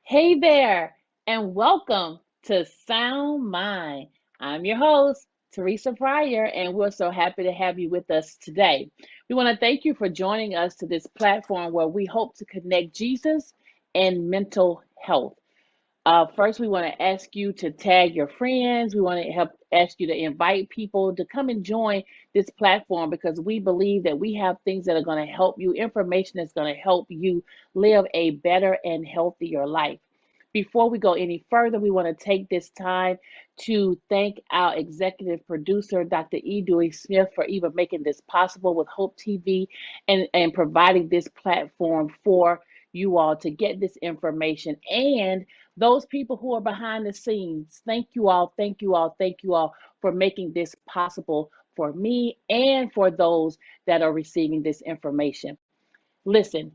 Hey there, and welcome to Sound Mind. I'm your host, Teresa Pryor, and we're so happy to have you with us today. We want to thank you for joining us to this platform where we hope to connect Jesus and mental health. First, we want to ask you to tag your friends. We want to help ask you to invite people to come and join this platform because we believe that we have things that are going to help you, information that's going to help you live a better and healthier life. Before we go any further, we want to take this time to thank our executive producer, Dr. E. Dewey Smith, for even making this possible with Hope TV and providing this platform for you all to get this information and those people who are behind the scenes. Thank you all, thank you all, thank you all for making this possible for me and for those that are receiving this information. Listen,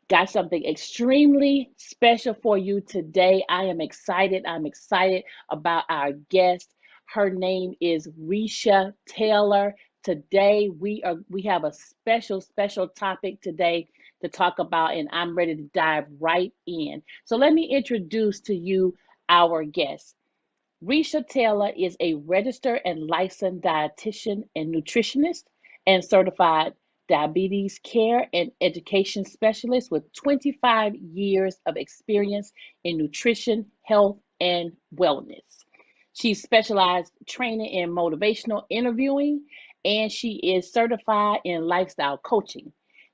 got something extremely special for you today. I am excited. I'm excited about our guest. Her name is Risha Taylor. Today we have a special topic today to talk about, and I'm ready to dive right in. So let me introduce to you our guest. Risha Taylor is a registered and licensed dietitian and nutritionist and certified diabetes care and education specialist with 25 years of experience in nutrition, health, and wellness. She specialized training in motivational interviewing and she is certified in lifestyle coaching.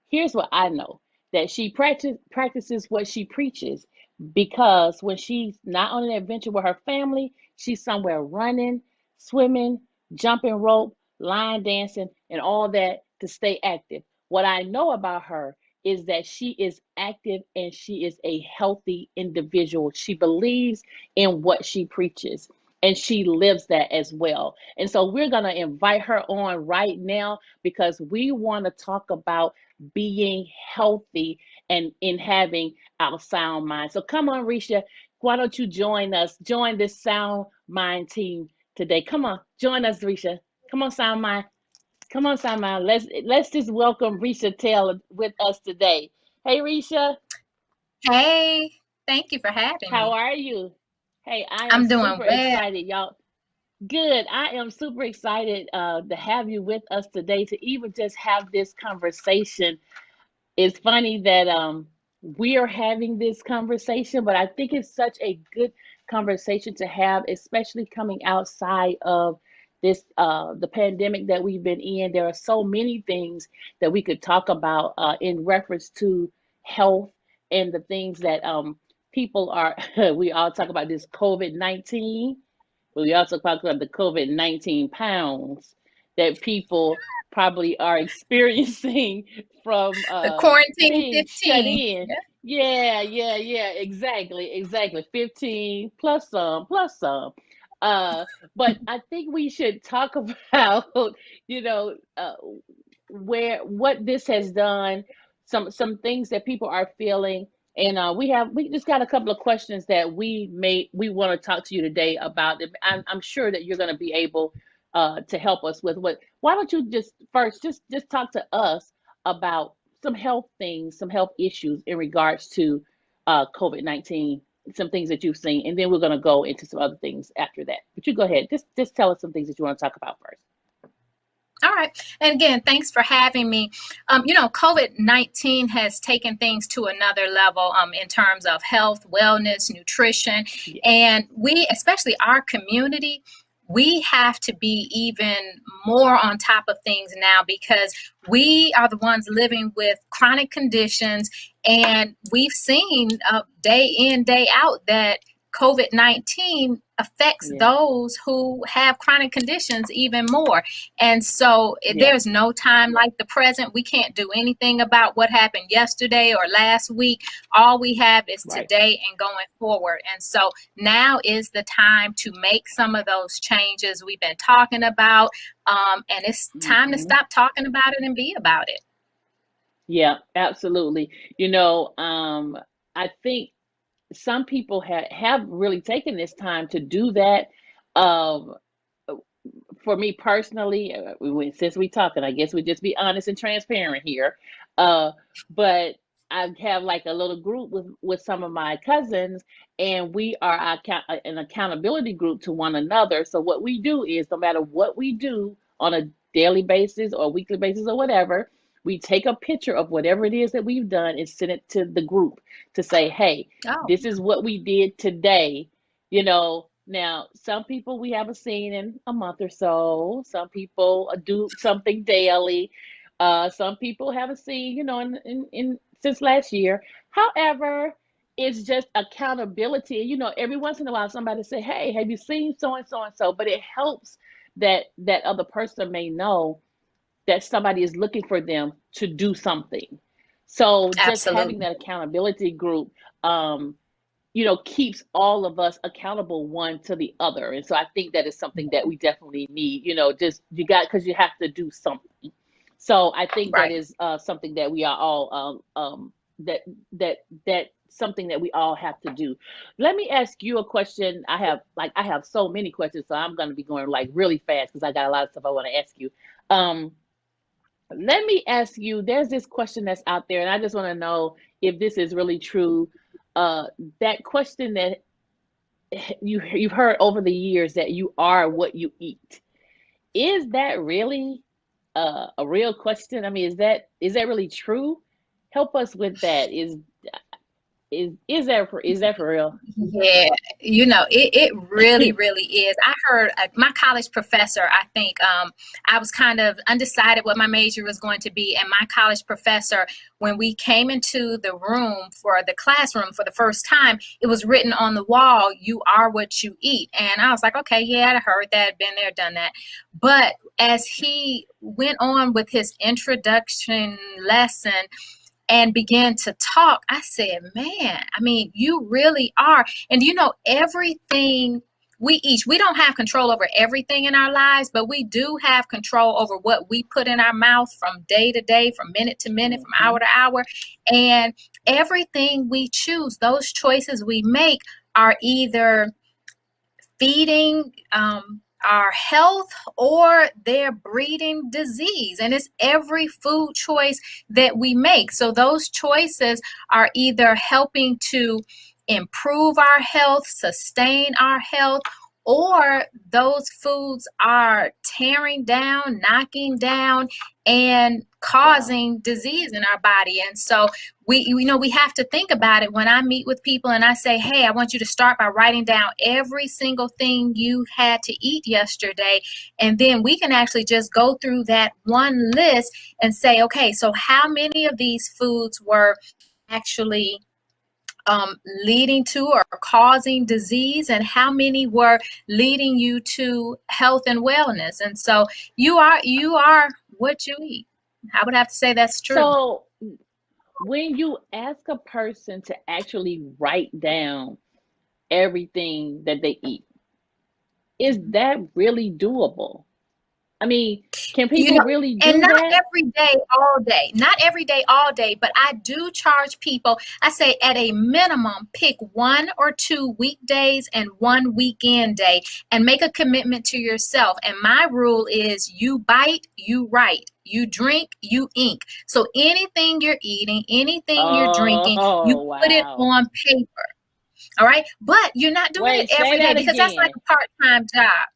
Here's what I know that she practices what she preaches because when she's not on an adventure with her family, she's somewhere running, swimming, jumping rope, line dancing, and all that to stay active. What I know about her is that she is active and she is a healthy individual. She believes in what she preaches and she lives that as well. And so we're going to invite her on right now because we want to talk about being healthy and in having our sound mind. So come on, Risha, why don't you join us? Join this Sound Mind team today. Come on, join us, Risha. Come on, Sound Mind. Come on, Sound Mind. Let's just welcome Risha Taylor with us today. Hey, Risha, Hey, thank you for having how me. are you? Hey, I am I'm doing super well. excited, y'all. Good. I am super excited to have you with us today to even just have this conversation. It's funny that we are having this conversation, but I think it's such a good conversation to have, especially coming outside of this the pandemic that we've been in. There are so many things that we could talk about in reference to health and the things that people are. We all talk about this COVID-19, but we also talk about the COVID-19 pounds that people probably are experiencing from The quarantine being shut 15. in. Yeah. Yeah, exactly. 15 plus some, plus some. Uh, but I think we should talk about, you know, uh, where what this has done, some things that people are feeling, and we just got a couple of questions that we want to talk to you today about. I'm sure that you're going to be able to help us with what. Why don't you just first just talk to us about some health things, some health issues in regards to COVID-19, some things that you've seen, and then we're going to go into some other things after that. But you go ahead, just tell us some things that you want to talk about first. All right. And again, thanks for having me. COVID-19 has taken things to another level in terms of health, wellness, nutrition. Yeah, And we, especially our community, we have to be even more on top of things now because we are the ones living with chronic conditions. And we've seen day in, day out that COVID-19 affects yeah, those who have chronic conditions even more. And so yeah. there's no time like the present. We can't do anything about what happened yesterday or last week. All we have is Right. today and going forward. And so now is the time to make some of those changes we've been talking about. And it's time to Hmm. stop talking about it and be about it. Yeah, absolutely. I think some people have really taken this time to do that. Um, for me personally, since we talking, I guess we just be honest and transparent here. But I have like a little group with some of my cousins, and we are an accountability group to one another. So what we do is, no matter what we do on a daily basis or weekly basis or whatever, we take a picture of whatever it is that we've done and send it to the group to say, hey, Oh, this is what we did today. Now some people we haven't seen in a month or so. Some people do something daily. Some people haven't seen, in since last year. However, it's just accountability. Every once in a while somebody say, hey, have you seen so and so and so? But it helps that other person may know that somebody is looking for them to do something. So just having absolutely. that accountability group, keeps all of us accountable one to the other. And so I think that is something that we definitely need, just because you have to do something. So I think that Right. is something that we are all that that something that we all have to do. Let me ask you a question. I have so many questions, so I'm going to be going like really fast because I got a lot of stuff I want to ask you. Um, Let me ask you, there's this question that's out there, and I just want to know if this is really true. Uh, that question that you've heard over the years, that you are what you eat. Is that really a real question? I mean, is that really true? Help us with that. Is that for real? Yeah, it really, really is. I heard my college professor, I think, I was kind of undecided what my major was going to be. And my college professor, when we came into the room for the classroom for the first time, it was written on the wall, you are what you eat. And I was like, okay, yeah, I heard that, been there, done that. But as he went on with his introduction lesson, and began to talk, I said, man, I mean, you really are. And everything we eat, we don't have control over everything in our lives, but we do have control over what we put in our mouth from day to day, from minute to minute, from Hmm. hour to hour. And everything we choose, those choices we make are either feeding our health or they're breeding disease. And it's every food choice that we make. So those choices are either helping to improve our health, sustain our health, or those foods are tearing down, knocking down, and Wow. causing disease in our body. And so we have to think about it. When I meet with people and I say, hey, I want you to start by writing down every single thing you had to eat yesterday, and then we can actually just go through that one list and say, okay, so how many of these foods were actually leading to or causing disease, and how many were leading you to health and wellness? And so you are what you eat. I would have to say that's true. So when you ask a person to actually write down everything that they eat, is that really doable? I mean, can you people know really and do not that? every day all day, not every day all day, but I do charge people. I say at a minimum pick 1 or 2 weekdays and one weekend day, and make a commitment to yourself. And my rule is, you bite, you write, you drink, you ink. So anything you're eating, anything you're drinking, you Oh, put it wow. on paper. All right, but you're not doing it Wait, say every day, that because that's like again. a part-time job.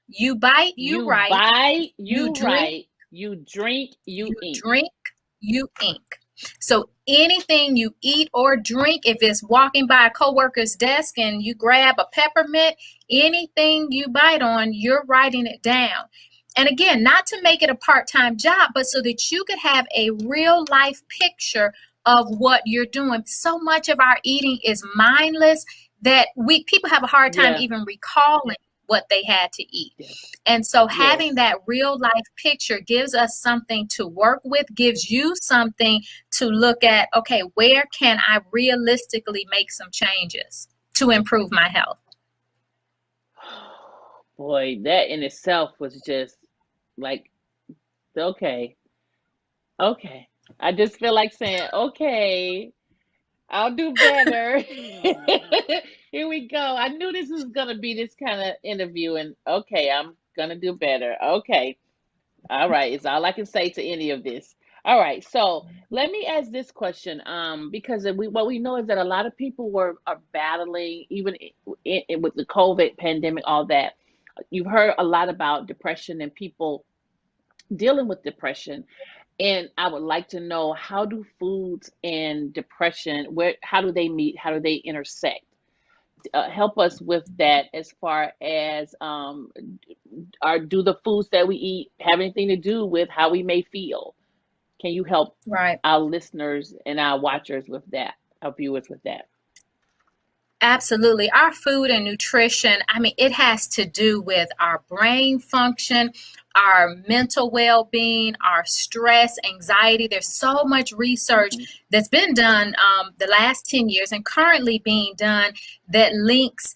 You bite, you You write, bite, you you drink, write, you drink, you you ink. drink, you ink. So anything you eat or drink, if it's walking by a coworker's desk and you grab a peppermint, anything you bite on, you're writing it down. And again, not to make it a part-time job, but so that you could have a real life picture of what you're doing. So much of our eating is mindless that we people have a hard time Yeah. even recalling what they had to eat. Yes. And so having Yes. that real life picture gives us something to work with, gives you something to look at. Okay, where can I realistically make some changes to improve my health? Boy, that in itself was just like, okay, okay. I just feel like saying, okay, I'll do better. Here we go. I knew this was gonna be this kind of interview, and okay, I'm gonna do better. Okay. All right. It's all I can say to any of this. All right, so let me ask this question, because what we know is that a lot of people are battling, even with the COVID pandemic, all that. You've heard a lot about depression and people dealing with depression, and I would like to know, how do foods and depression, how do they meet? How do they intersect? Help us with that, as far as do the foods that we eat have anything to do with how we may feel? Can you help Right. our listeners and our watchers with that, our viewers with that? Absolutely. Our food and nutrition, I mean, it has to do with our brain function, our mental well being, our stress, anxiety. There's so much research Mm-hmm. that's been done the last 10 years and currently being done that links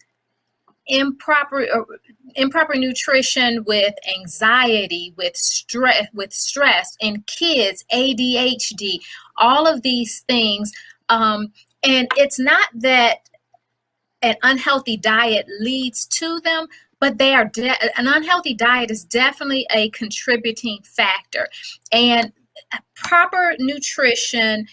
improper nutrition with anxiety, with stress in kids, ADHD, all of these things. And it's not that an unhealthy diet leads to them, but an unhealthy diet is definitely a contributing factor. And proper nutrition,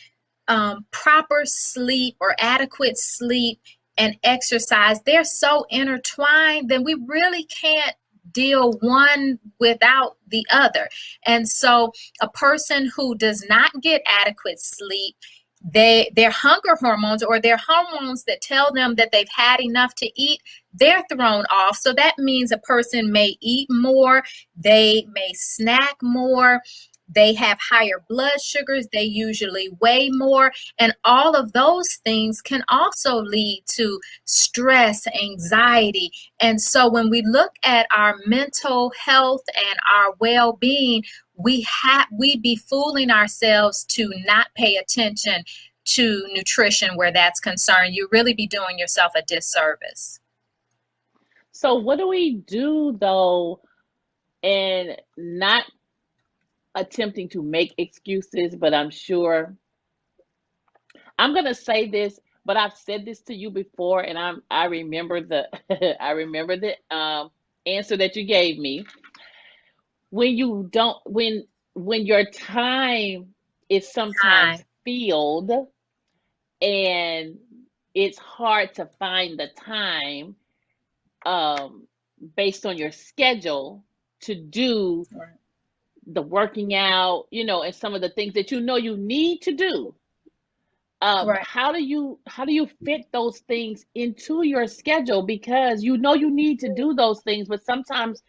proper sleep or adequate sleep, and exercise, they're so intertwined that we really can't deal one without the other. And so a person who does not get adequate sleep, their hunger hormones, or their hormones that tell them that they've had enough to eat, they're thrown off. So that means a person may eat more, they may snack more, they have higher blood sugars, they usually weigh more, and all of those things can also lead to stress, anxiety. And so when we look at our mental health and our well-being, we be fooling ourselves to not pay attention to nutrition where that's concerned. You really be doing yourself a disservice. So what do we do though, and not attempting to make excuses, but I'm sure I'm gonna say this, but I've said this to you before, and I remember the I remember the answer that you gave me. When you don't when your time is sometimes Time. filled, and it's hard to find the time, um based on your schedule, to do Right. the working out, and some of the things that you need to do. Right. How do you fit those things into your schedule? Because you need to do those things, but sometimes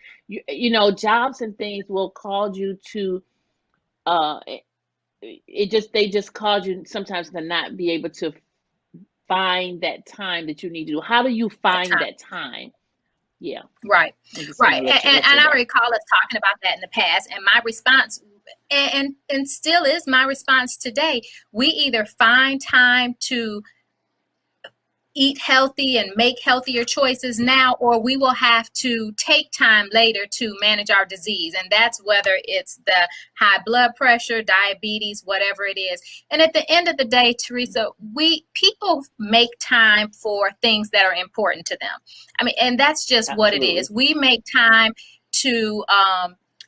jobs and things will cause you to, uh they just cause you sometimes to not be able to find that time that you need to do. How do you That find time. that time? Yeah, Right. I'm just Right. gonna And let you I go. recall us talking about that in the past. And my response, and still is my response today, we either find time to eat healthy and make healthier choices now, or we will have to take time later to manage our disease. And that's whether it's the high blood pressure, diabetes, whatever it is. And at the end of the day, Teresa, people make time for things that are important to them. I mean, and that's just what it Absolutely. is. We make time to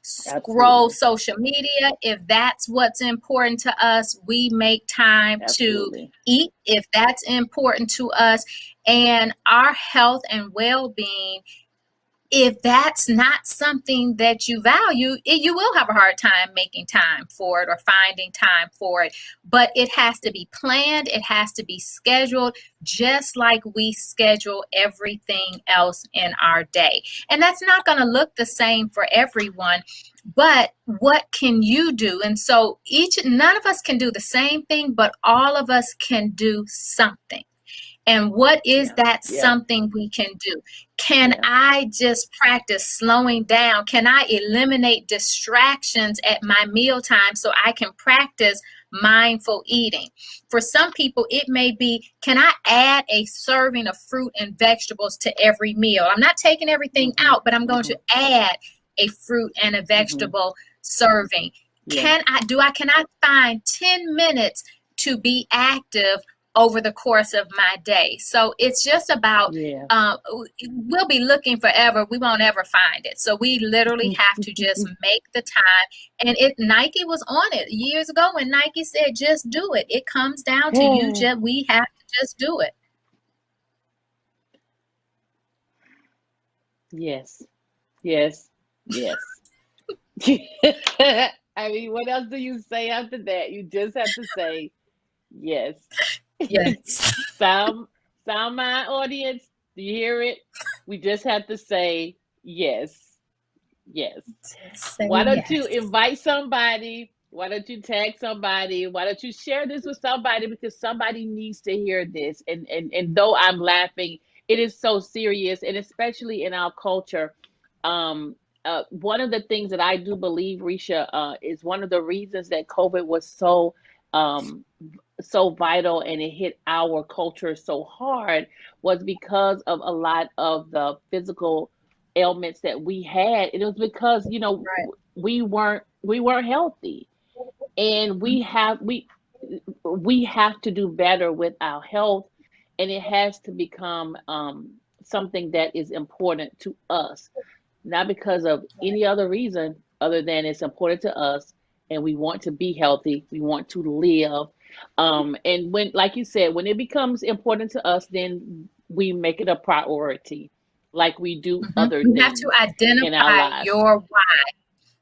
scroll Absolutely. social media if that's what's important to us. We make time to Absolutely. eat if that's important to us. And our health and well-being, if that's not something that you value, you will have a hard time making time for it or finding time for it. But it has to be planned, it has to be scheduled, just like we schedule everything else in our day. And that's not going to look the same for everyone. But what can you do? And so none of us can do the same thing, but all of us can do something. And what is Yeah. that Yeah. something we can do? Can Yeah. I just practice slowing down? Can I eliminate distractions at my mealtime so I can practice mindful eating? For some people, it may be, can I add a serving of fruit and vegetables to every meal? I'm not taking everything Mhm. out, but I'm going Mhm. to add a fruit and a Mhm. vegetable serving. Yeah. Can I find 10 minutes to be active over the course of my day. So it's just about, Yeah. we'll be looking forever. We won't ever find it. So we literally have to just make the time. And Nike was on it years ago when Nike said, just do it. It comes down to you. We have to just do it. Yes. Yes. Yes. I mean, what else do you say after that? You just have to say yes. Yes. Sound sound my audience. Do you hear it? We just have to say yes. Yes. Just say Why don't you yes. invite somebody? Why don't you tag somebody? Why don't you share this with somebody? Because somebody needs to hear this. And though I'm laughing, it is so serious, and especially in our culture. Um, One of the things that I do believe, Risha, is one of the reasons that COVID was um, so vital and it hit our culture so hard was because of a lot of the physical ailments that we had. It was because, Right. we weren't healthy, and we have to do better with our health, and it has to become something that is important to us, not because of any other reason other than it's important to us, and we want to be healthy, we want to live. And when, like you said, when it becomes important to us, then we make it a priority, like we do other You have to things in our identify lives. your why.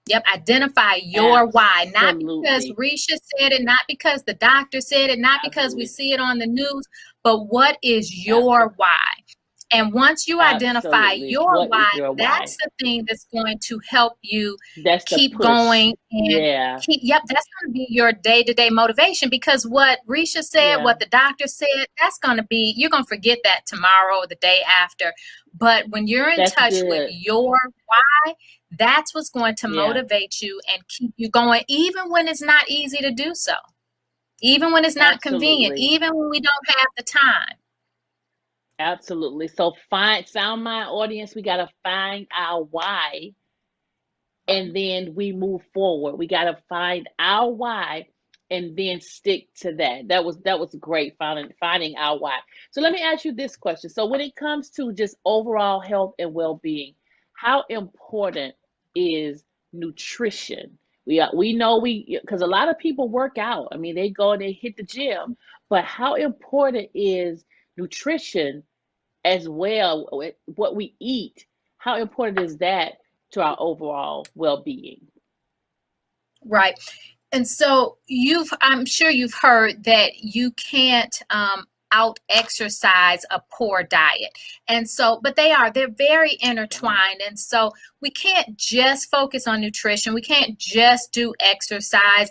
Yep, identify your why. Not because Absolutely. Risha said it, not because the doctor said it, not because we Absolutely. see it on the news, but what is your Absolutely. why? And once you identify Absolutely. your What is why, your why? that's the thing that's going to help you That's the keep push. going and Yeah. yep, that's going to be your day-to-day motivation, because what Risha said, Yeah. what the doctor said, that's going to be, you're going to forget that tomorrow or the day after. But when you're in That's touch with good. your why, that's what's going to Yeah. motivate you and keep you going, even when it's not easy to do so, even when it's not convenient, Absolutely. even when we don't have the time. Absolutely. So find sound my audience. We gotta find our why, and then we move forward. We gotta find our why and then stick to that. That was great, finding our why. So let me ask you this question. So when it comes to just overall health and well-being, how important is nutrition? We know, because a lot of people work out. I mean, they go and they hit the gym, but how important is nutrition as well, what we eat? How important is that to our overall well-being? Right. And so I'm sure you've heard that you can't out exercise a poor diet. And so, but they're very Right. intertwined. And so we can't just focus on nutrition. We can't just do exercise.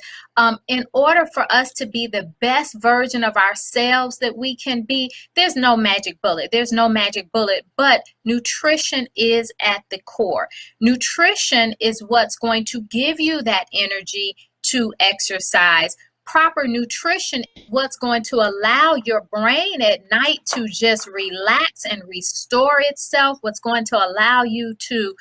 In order for us to be the best version of ourselves that we can be, there's no magic bullet. There's no magic bullet, but nutrition is at the core. Nutrition is what's going to give you that energy to exercise. Proper nutrition is what's going to allow your brain at night to just relax and restore itself, what's going to allow you to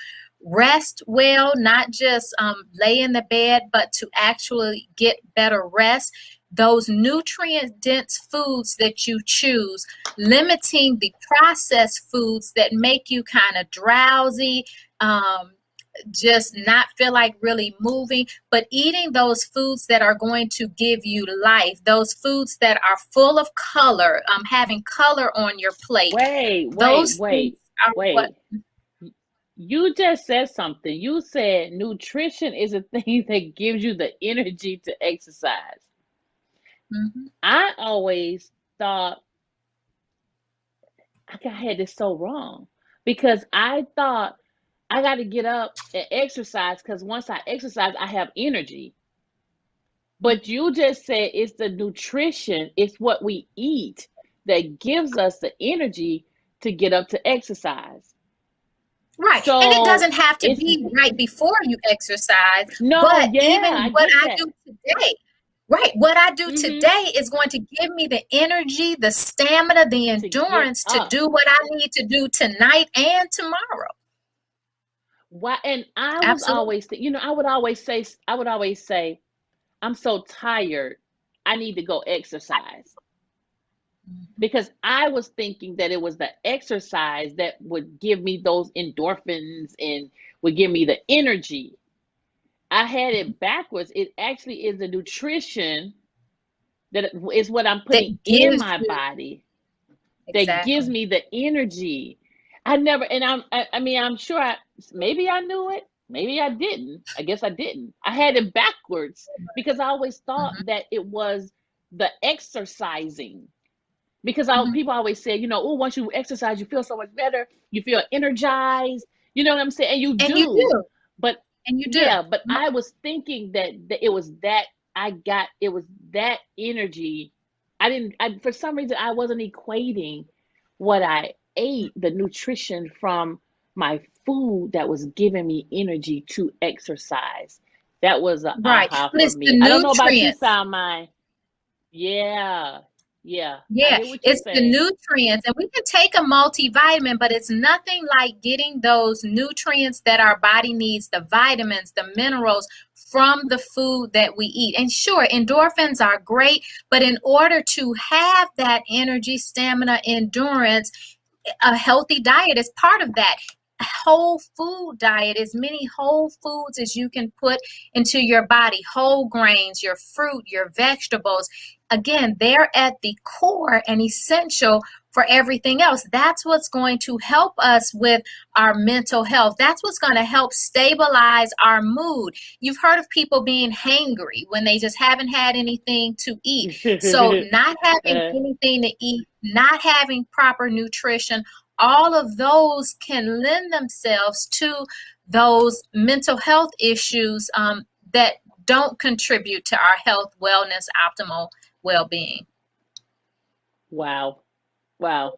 rest well, not just lay in the bed, but to actually get better rest. Those nutrient dense foods that you choose, limiting the processed foods that make you kind of drowsy, um, just not feel like really moving, but eating those foods that are going to give you life, those foods that are full of color, having color on your plate. Wait, wait, Those things wait, are what. wait. You just said something. You said nutrition is a thing that gives you the energy to exercise. Mhm. I always thought I had this so wrong, because I thought I got to get up and exercise, because once I exercise, I have energy. But you just said it's the nutrition, it's what we eat that gives us the energy to get up to exercise. Right. And it So doesn't have to it's be right before you exercise, no, but yeah, even I what get I that. do today, right, what I do Hmm. today is going to give me the energy, the stamina, the To get endurance to up. do what I need to do tonight and tomorrow. Why? And I was Absolutely. always, I would always say, I'm so tired. I need to go exercise. because I was thinking that it was the exercise that would give me those endorphins and would give me the energy. I had it backwards. It actually is the nutrition that is what I'm That putting in gives my you body that gives exactly. me the energy. I never, and I mean, I'm sure maybe I knew it, maybe I didn't. I guess I didn't. I had it backwards because I always thought Mhm, that it was the exercising. Because mhm. people always say, oh, once you exercise, you feel so much better. You feel energized. You know what I'm saying? And you And you do. do, But and you do. yeah, but I was thinking that it was that it was that energy. For some reason, I wasn't equating what I ate, the nutrition from my food that was giving me energy to exercise. That was an Right, aha but for it's the me. I don't know about you, nutrients. Sound Mind. Yeah, yeah, I Yeah, hear what you're it's the saying. nutrients, and we can take a multivitamin, but it's nothing like getting those nutrients that our body needs, the vitamins, the minerals from the food that we eat. And sure, endorphins are great, but in order to have that energy, stamina, endurance, a healthy diet is part of that. Whole food diet, as many whole foods as you can put into your body, whole grains, your fruit, your vegetables. Again, they're at the core and essential for everything else. That's what's going to help us with our mental health. That's what's going to help stabilize our mood. You've heard of people being hangry when they just haven't had anything to eat. So, not having uh, anything to eat, not having proper nutrition, all of those can lend themselves to those mental health issues that don't contribute to our health, wellness, optimal well-being. wow, wow.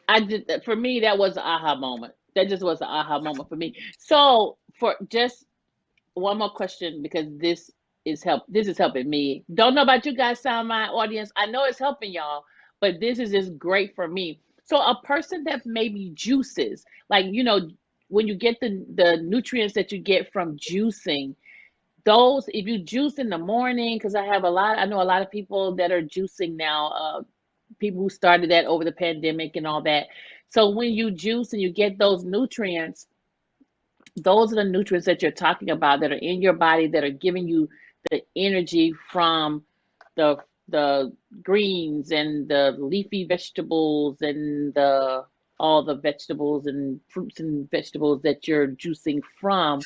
I did that for me. That was an aha moment. That just was an aha moment for me. So, for just one more question, because this is helping me. Don't know about you guys, Sound My audience. I know it's helping y'all, but this is just great for me. So, a person that maybe juices, like when you get the nutrients that you get from juicing, those if you juice in the morning, because I know a lot of people that are juicing now, people who started that over the pandemic and all that. So when you juice and you get those nutrients, those are the nutrients that you're talking about that are in your body that are giving you the energy from the the greens and the leafy vegetables and the all the vegetables and fruits and vegetables that you're juicing from,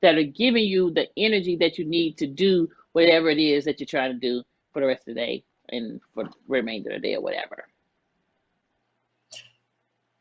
that are giving you the energy that you need to do whatever it is that you're trying to do for the rest of the day and for the remainder of the day or whatever.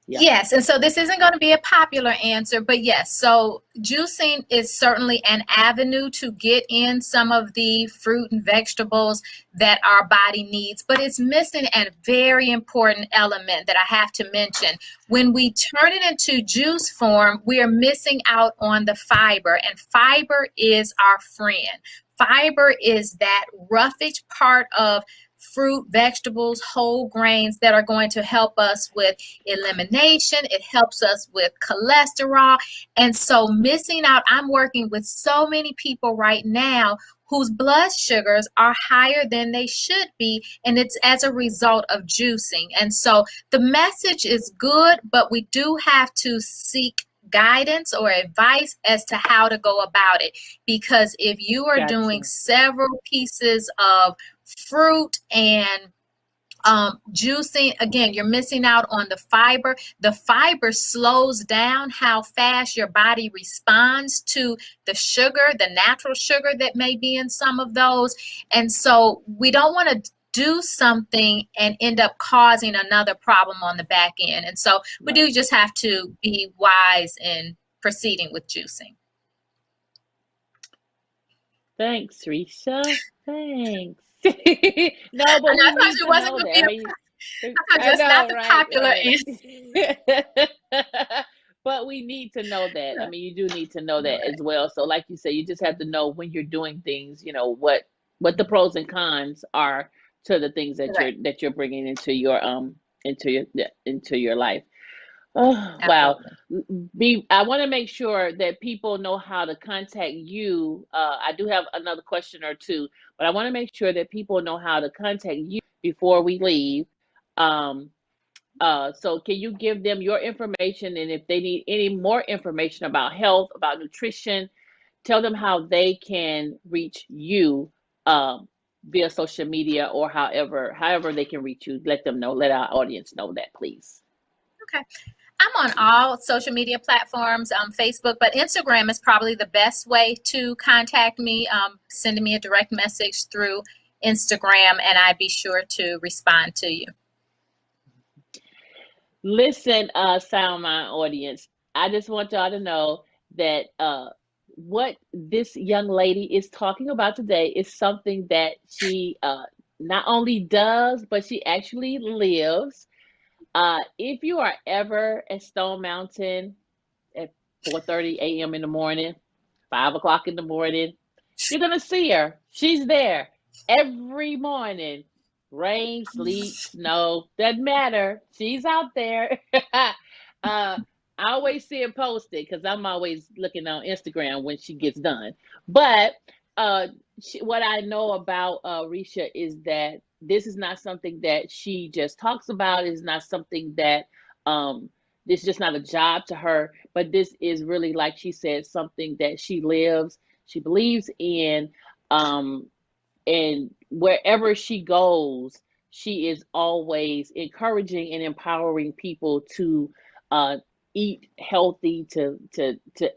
Yeah. Yes, and so this isn't going to be a popular answer, but yes, so juicing is certainly an avenue to get in some of the fruit and vegetables that our body needs, but it's missing a very important element that I have to mention. When we turn it into juice form, we are missing out on the fiber, and fiber is our friend. Fiber is that roughage part of fruit, vegetables, whole grains that are going to help us with elimination. It helps us with cholesterol. And so, missing out, I'm working with so many people right now whose blood sugars are higher than they should be, and it's as a result of juicing. And so, the message is good, but we do have to seek guidance or advice as to how to go about it, because if you are doing Gotcha. several pieces of fruit and juicing, again, you're missing out on the fiber. The fiber slows down how fast your body responds to the sugar, the natural sugar that may be in some of those. And so we don't want to do something and end up causing another problem on the back end. And so we Right. do just have to be wise in proceeding with juicing. Thanks, Risha. Thanks. No, I but know we I told need you to it wasn't know going to that. be I mean, I told you I it's not know, the right, popular right. answer. But we need to know that. I mean, you do need to know that as well. So, like you say, you just have to know when you're doing things, what the pros and cons are to the things Correct. that you're bringing into your life. Oh, wow. Absolutely. I want to make sure that people know how to contact you. I do have another question or two, but I want to make sure that people know how to contact you before we leave. Um, so can you give them your information, and if they need any more information about health, about nutrition, tell them how they can reach you via social media, or however they can reach you. Let them know, let our audience know that, please. Okay. I'm on all social media platforms, Facebook, but Instagram is probably the best way to contact me. Sending me a direct message through Instagram, and I'd be sure to respond to you. Listen, Sound Mind audience, I just want y'all to know that what this young lady is talking about today is something that she not only does, but she actually lives. If you are ever at Stone Mountain at 4:30 a.m. in the morning, 5 o'clock in the morning, you're gonna see her. She's there every morning. Rain, sleet, snow, doesn't matter. She's out there. I always see it posted because I'm always looking on Instagram when she gets done. But uh, what I know about Risha is that this is not something that she just talks about. It's not something that this is just not a job to her, but this is really, like she said, something that she lives, she believes in, um, and wherever she goes, she is always encouraging and empowering people to uh, eat healthy, to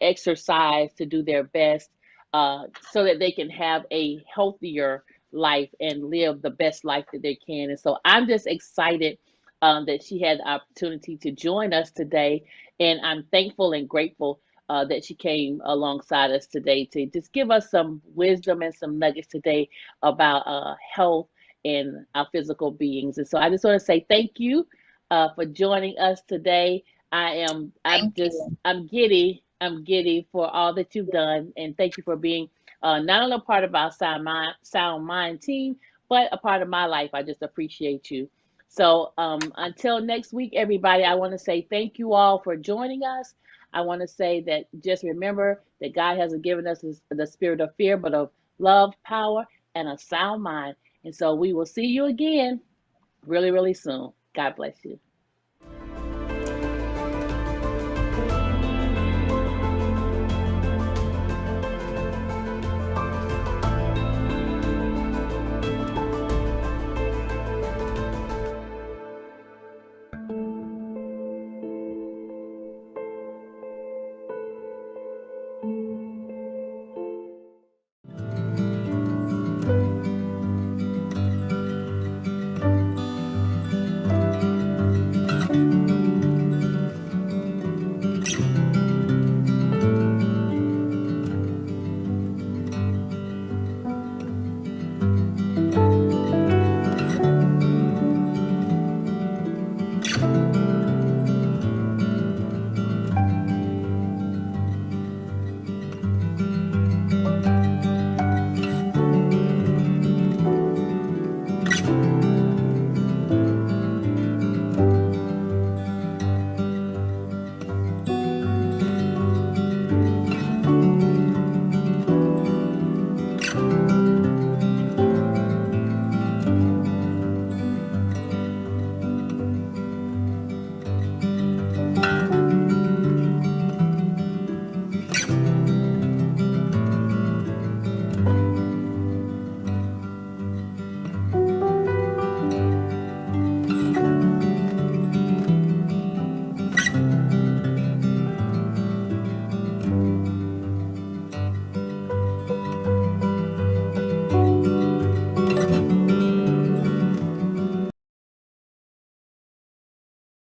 exercise, to do their best, so that they can have a healthier life and live the best life that they can. And so I'm just excited that she had the opportunity to join us today, and I'm thankful and grateful that she came alongside us today to just give us some wisdom and some nuggets today about health and our physical beings. And so I just want to say thank you for joining us today. I'm Thank just, you. I'm giddy for all that you've done. And thank you for being not only a part of our Sound Mind team, but a part of my life. I just appreciate you. So until next week, everybody, I want to say thank you all for joining us. I want to say that just remember that God hasn't given us the spirit of fear, but of love, power, and a sound mind. And so we will see you again really, really soon. God bless you.